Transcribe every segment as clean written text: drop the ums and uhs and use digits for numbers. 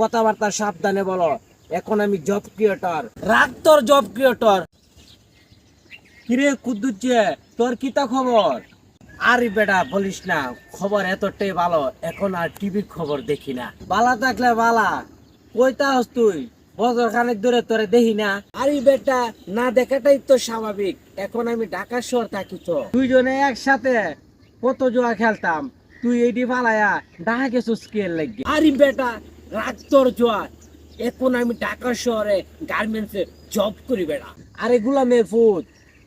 কথাবার্তা সাবধানে বলো। এখন আমি জব ক্রিয়েটর। রাগ তোর জব ক্রিয়েটর। কিরে কুদ্দুচ্ছে, তোর কিতা খবর? আরে বেটা বলিস না, খবর এতটাই ভালো, এখন আর টিভির খবর দেখি না। বালা থাকলে বালা, কইতা হস তুই? বছর খানেক ধরে তোরে দেখি না। আরে বেটা, না দেখাটাই তো স্বাভাবিক। এখন আমি ঢাকা শহর থাকি, তো দুইজনে একসাথে কত জুয়া খেলতাম। তুই এইটি পালায়া ঢাকা গেছো স্কেল লাগি। আরে বেটা, রাগ তোর জোয়া। এখন আমি ঢাকা শহরে গার্মেন্টসে জব করি বেটা। আরে গুলামের ফুট,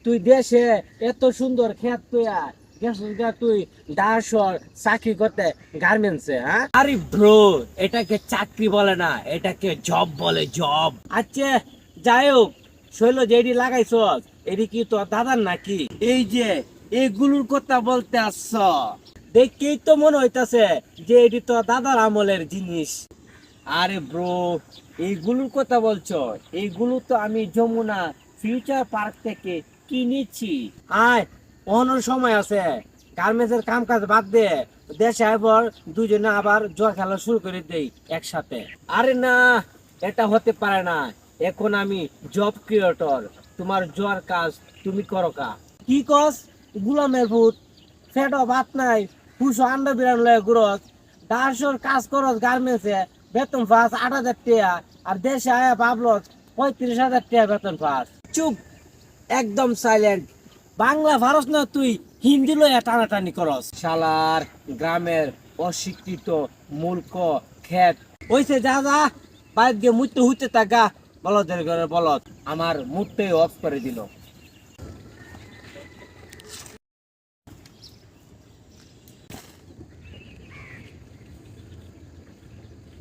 তুই দেশে এত সুন্দর খেত তুইয়া গেছিস গা, তুই দাসর চাকরি করতে গার্মেন্টসে? হ্যাঁ, আরে ব্রো, এটাকে চাকরি বলে না, এটাকে জব বলে, জব। আচ্ছা যাই হোক, শৈল যেটি লাগাইছ এটি কি তোর দাদার নাকি? এই যে এইগুলোর কথা বলতে আসছ, দেখেই তো মনে হইতাছে যে এটি তোর দাদার আমলের জিনিস। আরে ব্রো, এইগুলোর কথা বলছো? এইগুলো তো আমি যমুনা ফিউচার পার্ক থেকে কিনেছি। আয়, অন্য সময় আছে, গার্মেন্টসের কাম কাজ বাদ দে, দেশে আবার দুজনে আবার জুয়া খেলা শুরু করে দেই একসাথে। আরে না, এটা হতে পারে না। এখন আমি জব ক্রিয়েটর, তোমার জোয়ার কাজ তুমি করো কা? কি কস গুলামের ভূত? ফেটো ভাত নাই, পুষো আন্ডা বিরান লয়ে ঘুরস, দাসর কাজ করস গার্মেন্টসে, বেতন পাস 8,000 টাকা, আর দেশে আয়া ভাবলস 35,000 টাকা বেতন পাস। চুপ, একদম সাইলেন্ট। বাংলা ভারস না তুই, হিন্দি লইয়া টানাটানি করস। শালার গ্রামের অশিক্ষিত মূর্খ খেত হইছে। যা যা বাইর গিয়ে মুতে হইতে থাকা, বলদের ঘরে বলদ আমার মুডটাই অফ করে দিল।